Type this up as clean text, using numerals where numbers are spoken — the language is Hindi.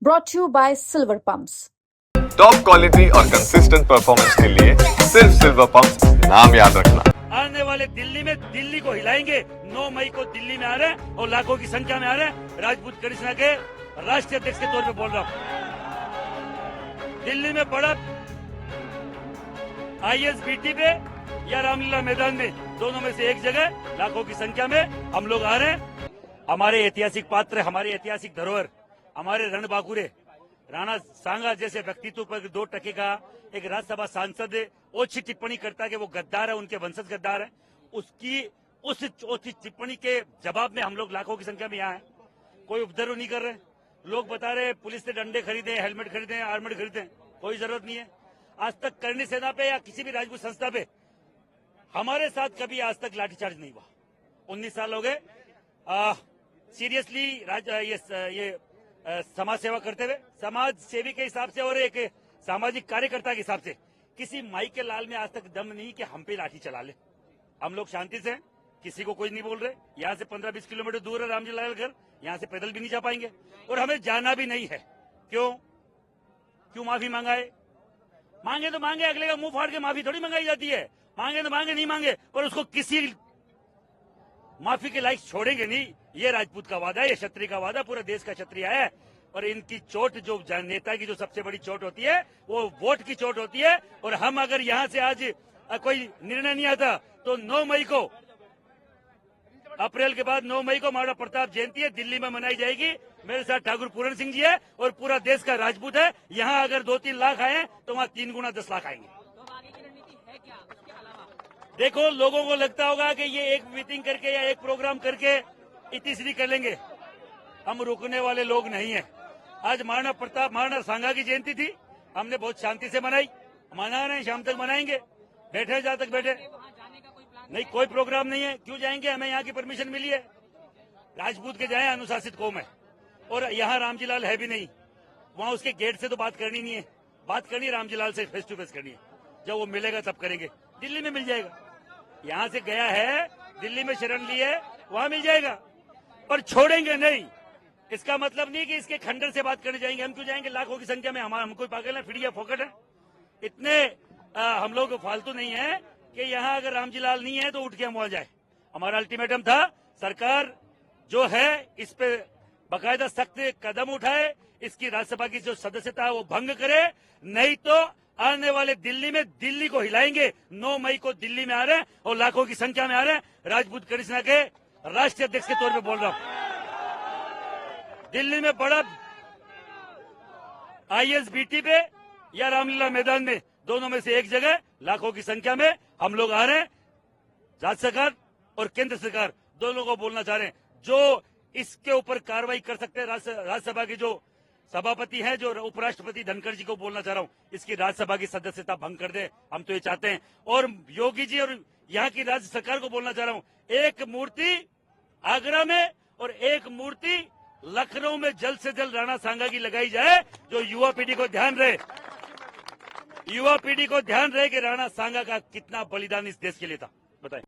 brought to you by Silver Pumps. Top quality और कंसिस्टेंट परफॉर्मेंस के लिए सिर्फ सिल्वर पंप्स नाम याद रखना। आने वाले दिल्ली में दिल्ली को हिलाएंगे। 9 मई को दिल्ली में आ रहे हैं और लाखों की संख्या में आ रहे हैं। राजपूत करिश्मा के राष्ट्रीय अध्यक्ष के तौर पे बोल रहा हूँ। दिल्ली में बड़ा ISBT पे या रामलीला मैदान में, दोनों में से एक जगह लाखों की संख्या में हम लोग आ रहे हैं। हमारे ऐतिहासिक पात्र, हमारे ऐतिहासिक धरोहर, हमारे रणबांकुरे राणा सांगा जैसे व्यक्तित्व पर 2 टके का एक राज्यसभा सांसद ओछी टिप्पणी करता कि वो गद्दार है, उनके वंशज गद्दार है, उसकी उस ओछी टिप्पणी के जवाब में हम लोग लाखों की संख्या में यहाँ हैं। कोई उपद्रव नहीं कर रहे। लोग बता रहे पुलिस से डंडे खरीदे, हेलमेट खरीदे, आर्मेड खरीदे, कोई जरूरत नहीं है। आज तक करणी सेना पे या किसी भी राजपूत संस्था पे हमारे साथ कभी आज तक लाठीचार्ज नहीं हुआ। 19 साल हो गए सीरियसली ये समाज सेवा करते हुए, समाज सेवी के हिसाब से और एक सामाजिक कार्यकर्ता के हिसाब से किसी माई के लाल में आज तक दम नहीं कि हम पे लाठी चला ले। हम लोग शांति से हैं, किसी को कोई नहीं बोल रहे। यहाँ से 15-20 किलोमीटर दूर है रामजी लाल घर, यहाँ से पैदल भी नहीं जा पाएंगे और हमें जाना भी नहीं है। क्यों माफी मांगाए? मांगे तो मांगे, अगले का मुंह फाड़ के माफी थोड़ी मंगाई जाती है। मांगे तो मांगे, नहीं मांगे और उसको किसी माफी के लायक छोड़ेंगे नहीं। ये राजपूत का वादा है, ये क्षत्रिय का वादा, पूरे देश का क्षत्रिय है। और इनकी चोट, जो नेता की जो सबसे बड़ी चोट होती है वो वोट की चोट होती है। और हम अगर यहाँ से आज कोई निर्णय नहीं आता तो 9 मई को, अप्रैल के बाद 9 मई को महाराणा प्रताप जयंती है, दिल्ली में मनाई जाएगी। मेरे साथ ठाकुर पूरण सिंह जी है और पूरा देश का राजपूत है। यहाँ अगर 2-3 लाख आए तो वहाँ 3 गुना 10 लाख आएंगे। देखो, लोगों को लगता होगा कि ये एक मीटिंग करके या एक प्रोग्राम करके इतिश्री कर लेंगे। हम रुकने वाले लोग नहीं हैं। आज महाराणा सांगा की जयंती थी, हमने बहुत शांति से मनाई, मना रहे हैं, शाम तक मनाएंगे। बैठे जहाँ तक बैठे, नहीं कोई प्रोग्राम नहीं है। क्यों जाएंगे? हमें यहाँ की परमिशन मिली है। राजपूत के जाए, अनुशासित कौम है और यहाँ रामजी लाल है भी नहीं। वहाँ उसके गेट से तो बात करनी नहीं है, बात करनी रामजी लाल से फेस टू फेस करनी है। जब वो मिलेगा तब करेंगे। दिल्ली में मिल जाएगा। यहाँ से गया है, दिल्ली में शरण ली है, वहाँ मिल जाएगा, पर छोड़ेंगे नहीं। इसका मतलब नहीं कि इसके खंडर से बात करने जाएंगे। हम क्यों जाएंगे? लाखों की संख्या में हम कोई पागल है, फिर फोकट है? इतने हम लोग फालतू नहीं है कि यहाँ अगर रामजी लाल नहीं है तो उठ के हम वहां जाए। हमारा अल्टीमेटम था, सरकार जो है इस पे बाकायदा सख्त कदम उठाए, इसकी राज्यसभा की जो सदस्यता है वो भंग करे, नहीं तो आने वाले दिल्ली में दिल्ली को हिलाएंगे। 9 मई को दिल्ली में आ रहे हैं और लाखों की संख्या में आ रहे हैं। राजपूत करिश्मा के राष्ट्रीय अध्यक्ष के तौर पे बोल रहा हूँ। दिल्ली में बड़ा ISBT पे या रामलीला मैदान में, दोनों में से एक जगह लाखों की संख्या में हम लोग आ रहे हैं। राज्य सरकार और केंद्र सरकार दोनों को बोलना चाह रहे हैं, जो इसके ऊपर कार्रवाई कर सकते हैं। राज्यसभा के जो सभापति हैं, जो उपराष्ट्रपति धनखड़ जी को बोलना चाह रहा हूं, इसकी राज्यसभा की सदस्यता भंग कर दे। हम तो ये चाहते हैं। और योगी जी और यहाँ की राज्य सरकार को बोलना चाह रहा हूं, एक मूर्ति आगरा में और एक मूर्ति लखनऊ में जल्द से जल्द राणा सांगा की लगाई जाए। जो युवा पीढ़ी को ध्यान रहे, युवा पीढ़ी को ध्यान रहे कि राणा सांगा का कितना बलिदान इस देश के लिए था। बताएं।